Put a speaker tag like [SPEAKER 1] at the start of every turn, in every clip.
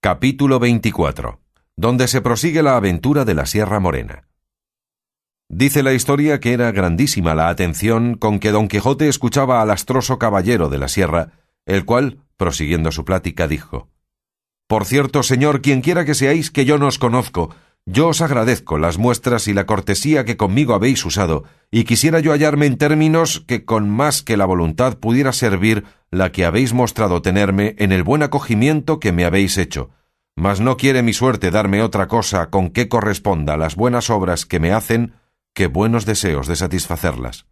[SPEAKER 1] Capítulo 24, donde se prosigue la aventura de la Sierra Morena. Dice la historia que era grandísima la atención con que Don Quijote escuchaba al astroso caballero de la sierra, el cual, prosiguiendo su plática, dijo: «Por cierto, señor, quienquiera que seáis, que yo no os conozco, yo os agradezco las muestras y la cortesía que conmigo habéis usado, y quisiera yo hallarme en términos que con más que la voluntad pudiera servir la que habéis mostrado tenerme en el buen acogimiento que me habéis hecho. Mas no quiere mi suerte darme otra cosa con que corresponda a las buenas obras que me hacen, que buenos deseos de satisfacerlas».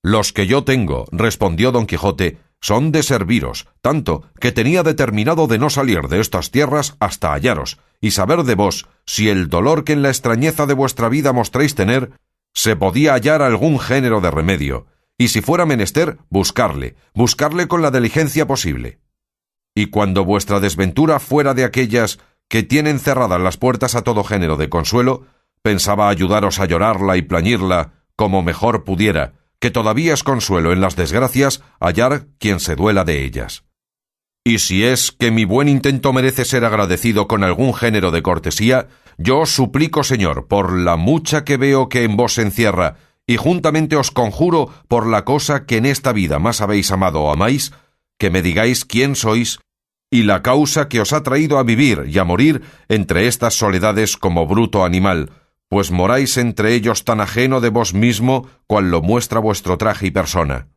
[SPEAKER 1] «Los que yo tengo», respondió Don Quijote, «son de serviros, tanto que tenía determinado de no salir de estas tierras hasta hallaros, y saber de vos, si el dolor que en la extrañeza de vuestra vida mostréis tener, se podía hallar algún género de remedio, y si fuera menester, buscarle con la diligencia posible. Y cuando vuestra desventura fuera de aquellas que tienen cerradas las puertas a todo género de consuelo, pensaba ayudaros a llorarla y plañirla como mejor pudiera, que todavía es consuelo en las desgracias hallar quien se duela de ellas. Y si es que mi buen intento merece ser agradecido con algún género de cortesía, yo os suplico, señor, por la mucha que veo que en vos se encierra, y juntamente os conjuro por la cosa que en esta vida más habéis amado o amáis, que me digáis quién sois y la causa que os ha traído a vivir y a morir entre estas soledades como bruto animal, pues moráis entre ellos tan ajeno de vos mismo cual lo muestra vuestro traje y persona.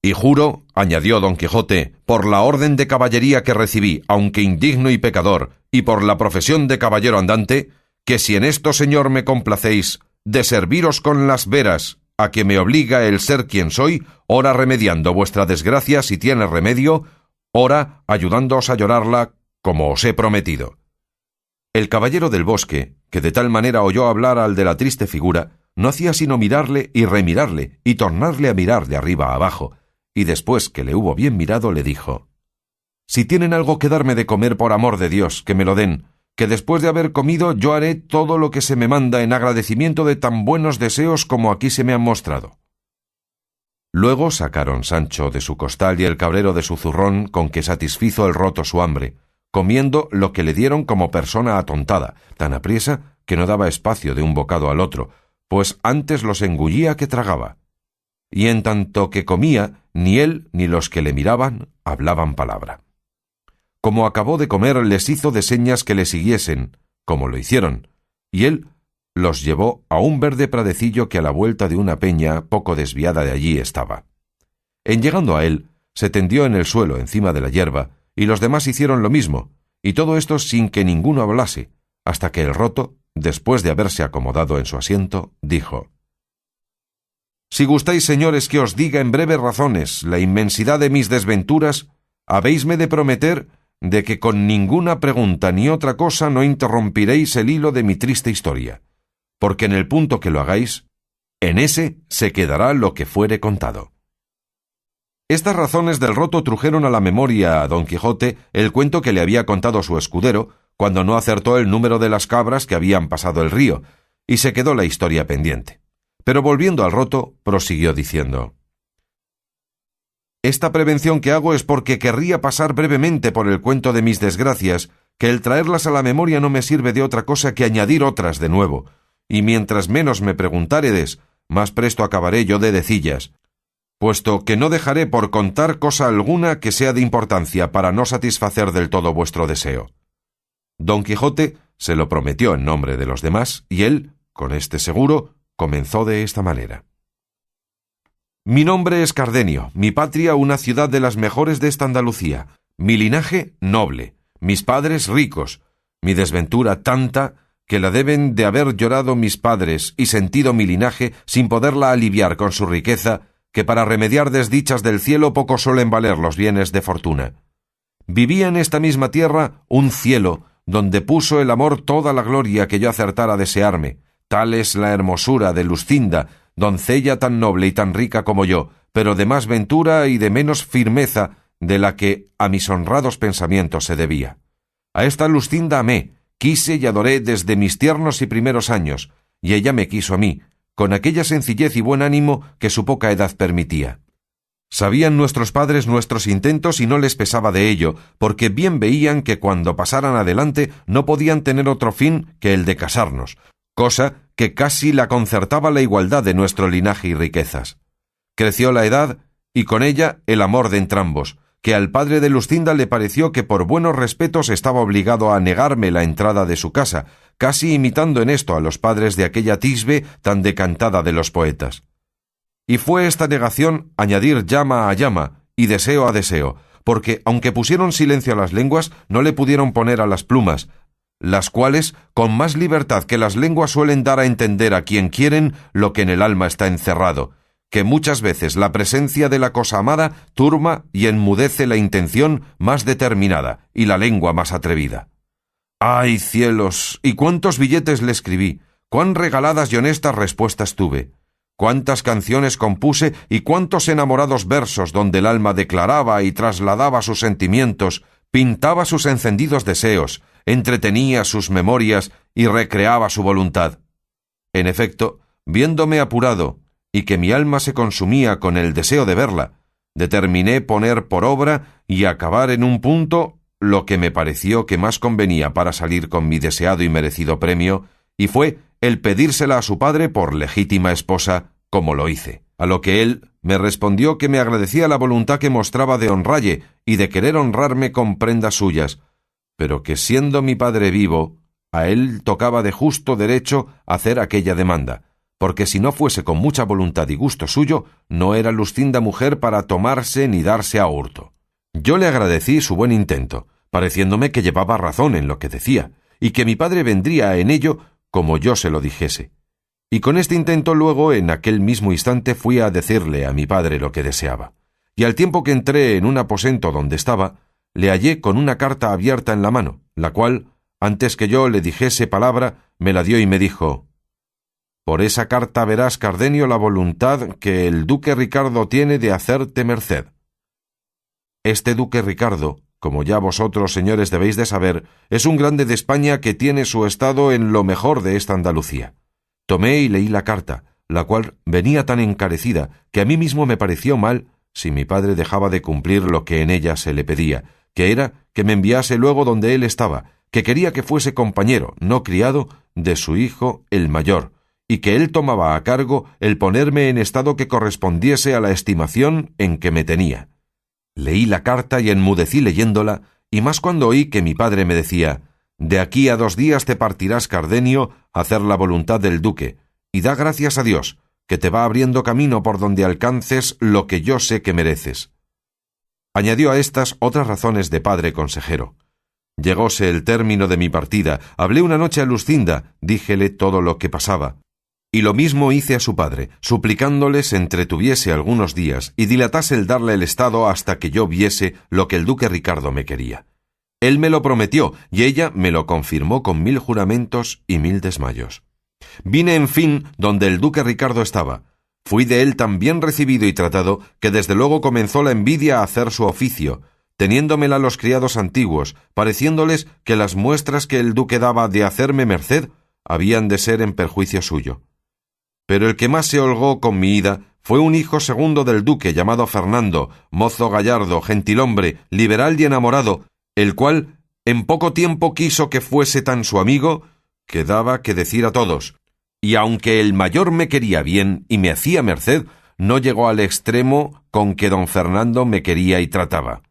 [SPEAKER 1] Y juro», añadió Don Quijote, «por la orden de caballería que recibí, aunque indigno y pecador, y por la profesión de caballero andante, que si en esto, señor, me complacéis, de serviros con las veras a que me obliga el ser quien soy, ora remediando vuestra desgracia si tiene remedio, ora ayudándoos a llorarla como os he prometido». El caballero del bosque, que de tal manera oyó hablar al de la triste figura, no hacía sino mirarle y remirarle, y tornarle a mirar de arriba a abajo, y después que le hubo bien mirado, le dijo: «Si tienen algo que darme de comer, por amor de Dios, que me lo den, que después de haber comido yo haré todo lo que se me manda en agradecimiento de tan buenos deseos como aquí se me han mostrado». Luego sacaron Sancho de su costal y el cabrero de su zurrón, con que satisfizo el roto su hambre, comiendo lo que le dieron como persona atontada, tan apriesa que no daba espacio de un bocado al otro, pues antes los engullía que tragaba. Y en tanto que comía, ni él ni los que le miraban hablaban palabra. Como acabó de comer, les hizo de señas que le siguiesen, como lo hicieron, y él los llevó a un verde pradecillo que a la vuelta de una peña poco desviada de allí estaba. En llegando a él, se tendió en el suelo encima de la hierba, y los demás hicieron lo mismo, y todo esto sin que ninguno hablase, hasta que el roto, después de haberse acomodado en su asiento, dijo: «Si gustáis, señores, que os diga en breves razones la inmensidad de mis desventuras, habéisme de prometer de que con ninguna pregunta ni otra cosa no interrompiréis el hilo de mi triste historia, porque en el punto que lo hagáis, en ese se quedará lo que fuere contado». Estas razones del roto trujeron a la memoria a Don Quijote el cuento que le había contado su escudero, cuando no acertó el número de las cabras que habían pasado el río, y se quedó la historia pendiente. Pero volviendo al roto, prosiguió diciendo: «Esta prevención que hago es porque querría pasar brevemente por el cuento de mis desgracias, que el traerlas a la memoria no me sirve de otra cosa que añadir otras de nuevo, y mientras menos me preguntáredes, más presto acabaré yo de decillas, puesto que no dejaré por contar cosa alguna que sea de importancia para no satisfacer del todo vuestro deseo». Don Quijote se lo prometió en nombre de los demás, y él, con este seguro, comenzó de esta manera: «Mi nombre es Cardenio, mi patria una ciudad de las mejores de esta Andalucía, mi linaje noble, mis padres ricos, mi desventura tanta que la deben de haber llorado mis padres y sentido mi linaje sin poderla aliviar con su riqueza, que para remediar desdichas del cielo poco suelen valer los bienes de fortuna. Vivía en esta misma tierra un cielo, donde puso el amor toda la gloria que yo acertara a desearme. Tal es la hermosura de Luscinda, doncella tan noble y tan rica como yo, pero de más ventura y de menos firmeza de la que a mis honrados pensamientos se debía. A esta Luscinda amé, quise y adoré desde mis tiernos y primeros años, y ella me quiso a mí, con aquella sencillez y buen ánimo que su poca edad permitía. Sabían nuestros padres nuestros intentos y no les pesaba de ello, porque bien veían que cuando pasaran adelante no podían tener otro fin que el de casarnos, cosa que casi la concertaba la igualdad de nuestro linaje y riquezas. Creció la edad y con ella el amor de entrambos, que al padre de Luscinda le pareció que por buenos respetos estaba obligado a negarme la entrada de su casa, casi imitando en esto a los padres de aquella Tisbe tan decantada de los poetas. Y fue esta negación añadir llama a llama y deseo a deseo, porque aunque pusieron silencio a las lenguas, no le pudieron poner a las plumas, las cuales, con más libertad que las lenguas, suelen dar a entender a quien quieren lo que en el alma está encerrado, que muchas veces la presencia de la cosa amada turba y enmudece la intención más determinada y la lengua más atrevida. ¡Ay, cielos! ¿Y cuántos billetes le escribí? ¡Cuán regaladas y honestas respuestas tuve! Cuántas canciones compuse y cuántos enamorados versos donde el alma declaraba y trasladaba sus sentimientos, pintaba sus encendidos deseos, entretenía sus memorias y recreaba su voluntad. En efecto, viéndome apurado y que mi alma se consumía con el deseo de verla, determiné poner por obra y acabar en un punto lo que me pareció que más convenía para salir con mi deseado y merecido premio, y fue el pedírsela a su padre por legítima esposa, como lo hice. A lo que él me respondió que me agradecía la voluntad que mostraba de honralle y de querer honrarme con prendas suyas, pero que siendo mi padre vivo, a él tocaba de justo derecho hacer aquella demanda, porque si no fuese con mucha voluntad y gusto suyo, no era Luscinda mujer para tomarse ni darse a hurto. Yo le agradecí su buen intento, pareciéndome que llevaba razón en lo que decía, y que mi padre vendría en ello como yo se lo dijese. Y con este intento luego, en aquel mismo instante, fui a decirle a mi padre lo que deseaba. Y al tiempo que entré en un aposento donde estaba, le hallé con una carta abierta en la mano, la cual, antes que yo le dijese palabra, me la dio y me dijo: «Por esa carta verás, Cardenio, la voluntad que el duque Ricardo tiene de hacerte merced». Este duque Ricardo, como ya vosotros, señores, debéis de saber, es un grande de España que tiene su estado en lo mejor de esta Andalucía. Tomé y leí la carta, la cual venía tan encarecida que a mí mismo me pareció mal si mi padre dejaba de cumplir lo que en ella se le pedía, que era que me enviase luego donde él estaba, que quería que fuese compañero, no criado, de su hijo el mayor, y que él tomaba a cargo el ponerme en estado que correspondiese a la estimación en que me tenía. Leí la carta y enmudecí leyéndola, y más cuando oí que mi padre me decía: «De aquí a 2 días te partirás, Cardenio, a hacer la voluntad del duque, y da gracias a Dios, que te va abriendo camino por donde alcances lo que yo sé que mereces». Añadió a estas otras razones de padre consejero. Llegóse el término de mi partida, hablé una noche a Luscinda, díjele todo lo que pasaba, y lo mismo hice a su padre, suplicándole se entretuviese algunos días y dilatase el darle el estado hasta que yo viese lo que el duque Ricardo me quería. Él me lo prometió, y ella me lo confirmó con 1000 juramentos y 1000 desmayos. Vine, en fin, donde el duque Ricardo estaba. Fui de él tan bien recibido y tratado que desde luego comenzó la envidia a hacer su oficio, teniéndomela los criados antiguos, pareciéndoles que las muestras que el duque daba de hacerme merced habían de ser en perjuicio suyo. Pero el que más se holgó con mi ida fue un hijo segundo del duque llamado Fernando, mozo gallardo, gentilhombre, liberal y enamorado, el cual en poco tiempo quiso que fuese tan su amigo que daba que decir a todos, y aunque el mayor me quería bien y me hacía merced, no llegó al extremo con que don Fernando me quería y trataba.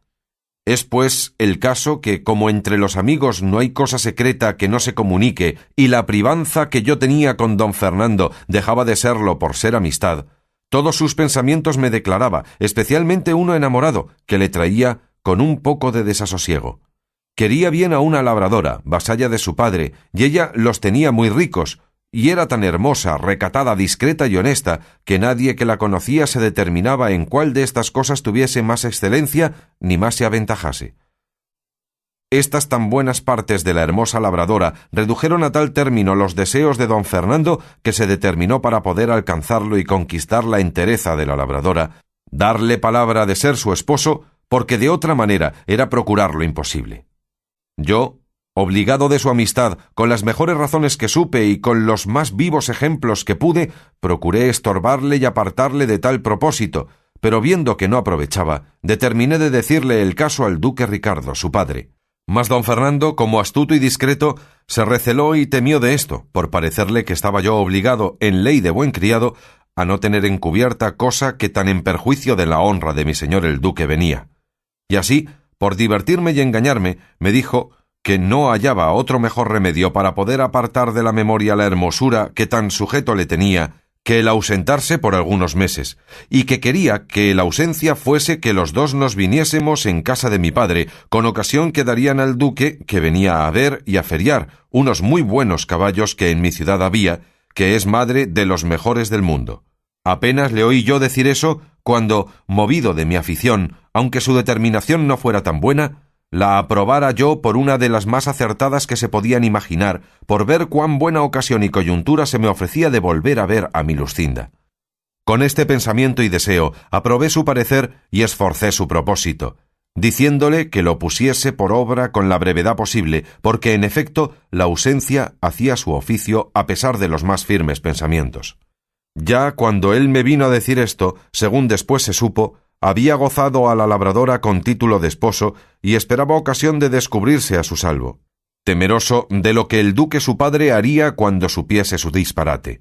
[SPEAKER 1] Es pues el caso que, como entre los amigos no hay cosa secreta que no se comunique, y la privanza que yo tenía con don Fernando dejaba de serlo por ser amistad, todos sus pensamientos me declaraba, especialmente uno enamorado, que le traía con un poco de desasosiego. Quería bien a una labradora, vasalla de su padre, y ella los tenía muy ricos, y era tan hermosa, recatada, discreta y honesta, que nadie que la conocía se determinaba en cuál de estas cosas tuviese más excelencia ni más se aventajase. Estas tan buenas partes de la hermosa labradora redujeron a tal término los deseos de don Fernando que se determinó, para poder alcanzarlo y conquistar la entereza de la labradora, darle palabra de ser su esposo, porque de otra manera era procurar lo imposible. Yo, obligado de su amistad, con las mejores razones que supe y con los más vivos ejemplos que pude, procuré estorbarle y apartarle de tal propósito, pero viendo que no aprovechaba, determiné de decirle el caso al duque Ricardo, su padre. Mas don Fernando, como astuto y discreto, se receló y temió de esto, por parecerle que estaba yo obligado, en ley de buen criado, a no tener encubierta cosa que tan en perjuicio de la honra de mi señor el duque venía. Y así, por divertirme y engañarme, me dijo que no hallaba otro mejor remedio para poder apartar de la memoria la hermosura que tan sujeto le tenía, que el ausentarse por algunos meses, y que quería que la ausencia fuese que los dos nos viniésemos en casa de mi padre, con ocasión que darían al duque, que venía a ver y a feriar unos muy buenos caballos que en mi ciudad había, que es madre de los mejores del mundo. Apenas le oí yo decir eso, cuando, movido de mi afición, aunque su determinación no fuera tan buena, la aprobara yo por una de las más acertadas que se podían imaginar, por ver cuán buena ocasión y coyuntura se me ofrecía de volver a ver a mi Luscinda. Con este pensamiento y deseo aprobé su parecer y esforcé su propósito, diciéndole que lo pusiese por obra con la brevedad posible, porque en efecto la ausencia hacía su oficio a pesar de los más firmes pensamientos. Ya cuando él me vino a decir esto, según después se supo, había gozado a la labradora con título de esposo y esperaba ocasión de descubrirse a su salvo, temeroso de lo que el duque su padre haría cuando supiese su disparate.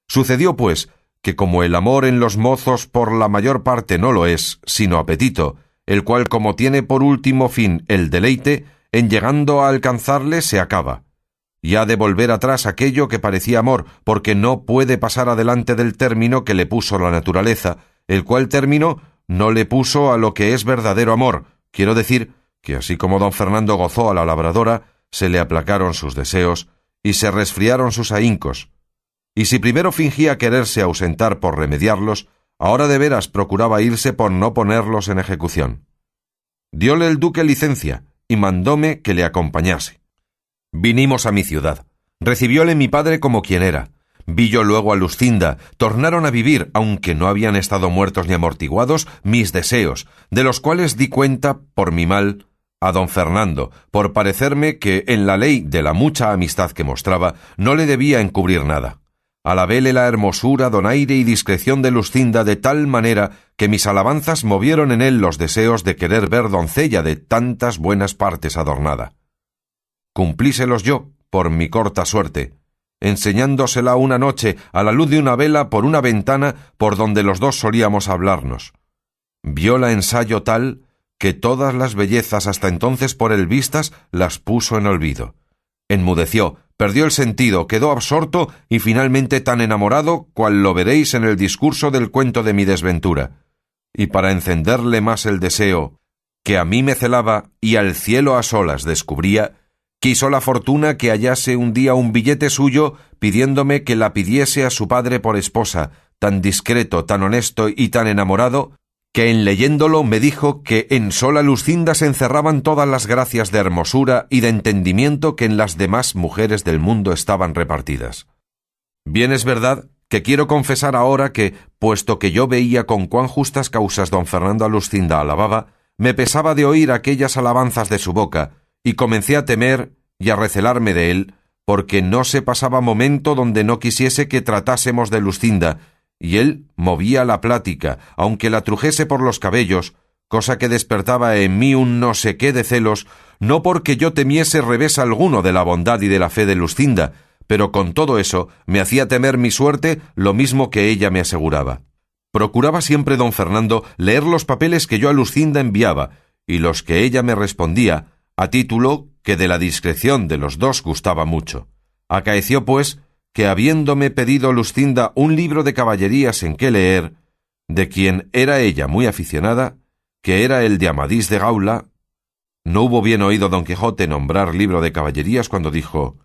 [SPEAKER 1] Sucedió, pues, que como el amor en los mozos por la mayor parte no lo es, sino apetito, el cual como tiene por último fin el deleite, en llegando a alcanzarle se acaba, y ha de volver atrás aquello que parecía amor, porque no puede pasar adelante del término que le puso la naturaleza, el cual término no le puso a lo que es verdadero amor. Quiero decir que así como don Fernando gozó a la labradora, se le aplacaron sus deseos y se resfriaron sus ahincos. Y si primero fingía quererse ausentar por remediarlos, ahora de veras procuraba irse por no ponerlos en ejecución. Dióle el duque licencia y mandóme que le acompañase. Vinimos a mi ciudad. Recibióle mi padre como quien era. Vi yo luego a Luscinda, tornaron a vivir, aunque no habían estado muertos ni amortiguados, mis deseos, de los cuales di cuenta, por mi mal, a don Fernando, por parecerme que, en la ley de la mucha amistad que mostraba, no le debía encubrir nada. Alabéle la hermosura, donaire y discreción de Luscinda de tal manera que mis alabanzas movieron en él los deseos de querer ver doncella de tantas buenas partes adornada. Cumplíselos yo, por mi corta suerte, enseñándosela una noche a la luz de una vela por una ventana por donde los dos solíamos hablarnos. Viola ensayo tal que todas las bellezas hasta entonces por él vistas las puso en olvido. Enmudeció, perdió el sentido, quedó absorto y finalmente tan enamorado cual lo veréis en el discurso del cuento de mi desventura. Y para encenderle más el deseo, que a mí me celaba y al cielo a solas descubría, quiso la fortuna que hallase un día un billete suyo pidiéndome que la pidiese a su padre por esposa, tan discreto, tan honesto y tan enamorado, que en leyéndolo me dijo que en sola Luscinda se encerraban todas las gracias de hermosura y de entendimiento que en las demás mujeres del mundo estaban repartidas. Bien es verdad que quiero confesar ahora que, puesto que yo veía con cuán justas causas don Fernando a Luscinda alababa, me pesaba de oír aquellas alabanzas de su boca, y comencé a temer y a recelarme de él, porque no se pasaba momento donde no quisiese que tratásemos de Luscinda, y él movía la plática, aunque la trujese por los cabellos, cosa que despertaba en mí un no sé qué de celos, no porque yo temiese revés alguno de la bondad y de la fe de Luscinda, pero con todo eso me hacía temer mi suerte lo mismo que ella me aseguraba. Procuraba siempre don Fernando leer los papeles que yo a Luscinda enviaba, y los que ella me respondía, a título que de la discreción de los dos gustaba mucho. Acaeció, pues, que habiéndome pedido Luscinda un libro de caballerías en que leer, de quien era ella muy aficionada, que era el de Amadís de Gaula, no hubo bien oído don Quijote nombrar libro de caballerías cuando dijo: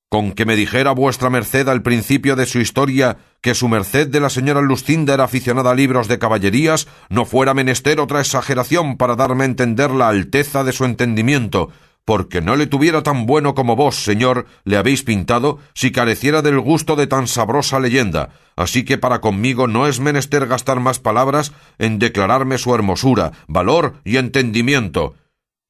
[SPEAKER 1] «Con que me dijera vuestra merced al principio de su historia que su merced de la señora Luscinda era aficionada a libros de caballerías, no fuera menester otra exageración para darme a entender la alteza de su entendimiento, porque no le tuviera tan bueno como vos, señor, le habéis pintado, si careciera del gusto de tan sabrosa leyenda. Así que para conmigo no es menester gastar más palabras en declararme su hermosura, valor y entendimiento,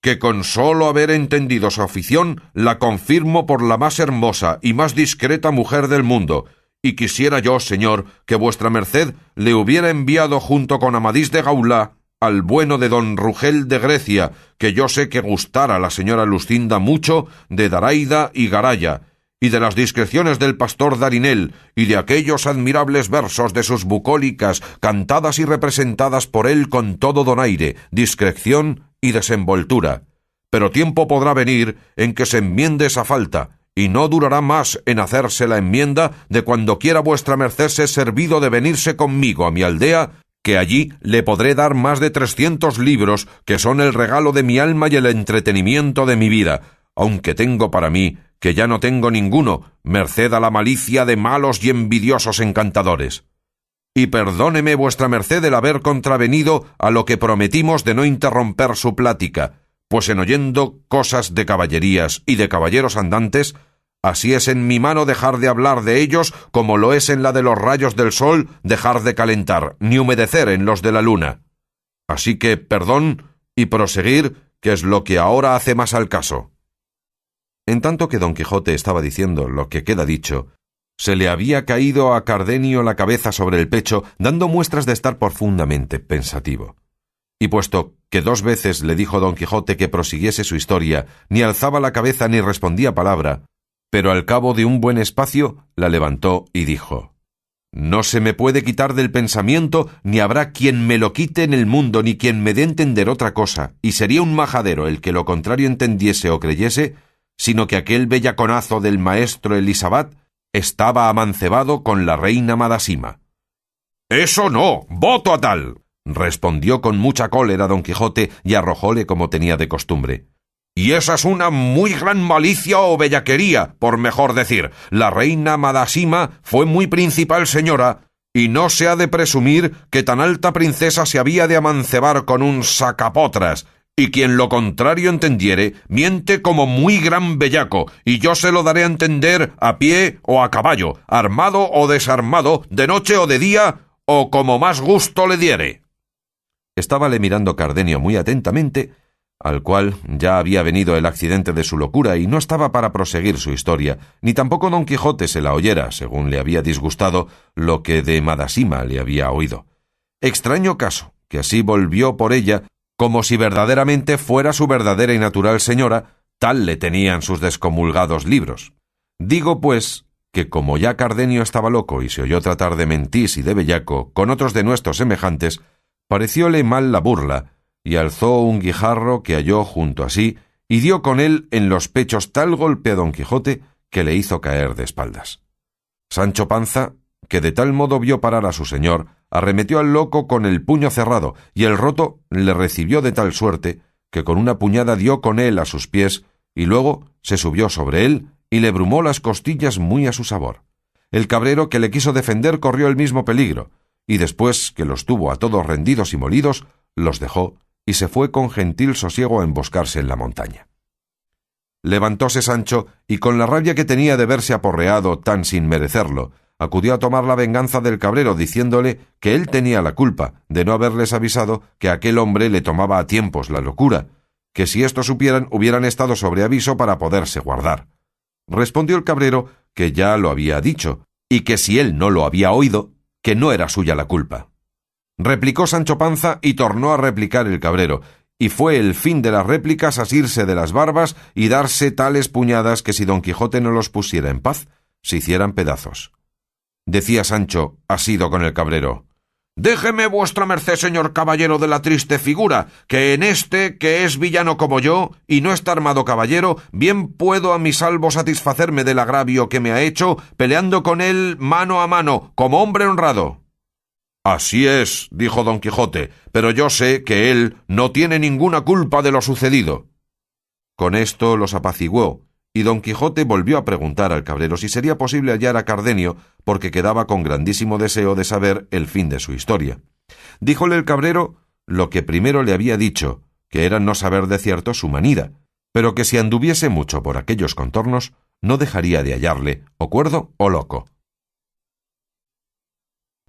[SPEAKER 1] que con solo haber entendido su afición, la confirmo por la más hermosa y más discreta mujer del mundo, y quisiera yo, señor, que vuestra merced le hubiera enviado junto con Amadís de Gaulá al bueno de don Rugel de Grecia, que yo sé que gustara a la señora Lucinda mucho de Daraida y Garaya, y de las discreciones del pastor Darinel, y de aquellos admirables versos de sus bucólicas, cantadas y representadas por él con todo donaire, discreción y desenvoltura. Pero tiempo podrá venir en que se enmiende esa falta, y no durará más en hacerse la enmienda de cuando quiera vuestra merced ser servido de venirse conmigo a mi aldea, que allí le podré dar más de 300 libros, que son el regalo de mi alma y el entretenimiento de mi vida, aunque tengo para mí, que ya no tengo ninguno, merced a la malicia de malos y envidiosos encantadores. Y perdóneme vuestra merced el haber contravenido a lo que prometimos de no interromper su plática, pues en oyendo cosas de caballerías y de caballeros andantes, así es en mi mano dejar de hablar de ellos, como lo es en la de los rayos del sol dejar de calentar, ni humedecer en los de la luna. Así que perdón y proseguir, que es lo que ahora hace más al caso. En tanto que don Quijote estaba diciendo lo que queda dicho, se le había caído a Cardenio la cabeza sobre el pecho, dando muestras de estar profundamente pensativo. Y puesto que 2 veces le dijo don Quijote que prosiguiese su historia, ni alzaba la cabeza ni respondía palabra, pero al cabo de un buen espacio la levantó y dijo: «No se me puede quitar del pensamiento, ni habrá quien me lo quite en el mundo, ni quien me dé entender otra cosa, y sería un majadero el que lo contrario entendiese o creyese, sino que aquel bellaconazo del maestro Elisabat estaba amancebado con la reina Madasima». «¡Eso no! ¡Voto a tal!», respondió con mucha cólera don Quijote, y arrojóle como tenía de costumbre. «Y esa es una muy gran malicia o bellaquería, por mejor decir. La reina Madasima fue muy principal señora, y no se ha de presumir que tan alta princesa se había de amancebar con un sacapotras, y quien lo contrario entendiere, miente como muy gran bellaco, y yo se lo daré a entender a pie o a caballo, armado o desarmado, de noche o de día, o como más gusto le diere». Estábale mirando Cardenio muy atentamente, al cual ya había venido el accidente de su locura y no estaba para proseguir su historia, ni tampoco don Quijote se la oyera, según le había disgustado lo que de Madasima le había oído. Extraño caso, que así volvió por ella, como si verdaderamente fuera su verdadera y natural señora, tal le tenían sus descomulgados libros. Digo, pues, que como ya Cardenio estaba loco y se oyó tratar de mentís y de bellaco con otros de nuestros semejantes, parecióle mal la burla, y alzó un guijarro que halló junto a sí, y dio con él en los pechos tal golpe a don Quijote que le hizo caer de espaldas. Sancho Panza, que de tal modo vio parar a su señor, arremetió al loco con el puño cerrado, y el roto le recibió de tal suerte que con una puñada dio con él a sus pies, y luego se subió sobre él y le brumó las costillas muy a su sabor. El cabrero que le quiso defender corrió el mismo peligro, y después que los tuvo a todos rendidos y molidos, los dejó y se fue con gentil sosiego a emboscarse en la montaña. Levantóse Sancho, y con la rabia que tenía de verse aporreado tan sin merecerlo, acudió a tomar la venganza del cabrero, diciéndole que él tenía la culpa de no haberles avisado que aquel hombre le tomaba a tiempos la locura, que si esto supieran hubieran estado sobre aviso para poderse guardar. Respondió el cabrero que ya lo había dicho, y que si él no lo había oído, que no era suya la culpa. Replicó Sancho Panza y tornó a replicar el cabrero, y fue el fin de las réplicas asirse de las barbas y darse tales puñadas que si don Quijote no los pusiera en paz, se hicieran pedazos. Decía Sancho, asido con el cabrero: «Déjeme vuestra merced, señor caballero de la triste figura, que en este, que es villano como yo, y no está armado caballero, bien puedo a mi salvo satisfacerme del agravio que me ha hecho, peleando con él mano a mano, como hombre honrado». «Así es», dijo don Quijote, «pero yo sé que él no tiene ninguna culpa de lo sucedido». Con esto los apaciguó, y don Quijote volvió a preguntar al cabrero si sería posible hallar a Cardenio, porque quedaba con grandísimo deseo de saber el fin de su historia. Díjole el cabrero lo que primero le había dicho, que era no saber de cierto su manida, pero que si anduviese mucho por aquellos contornos, no dejaría de hallarle o cuerdo o loco.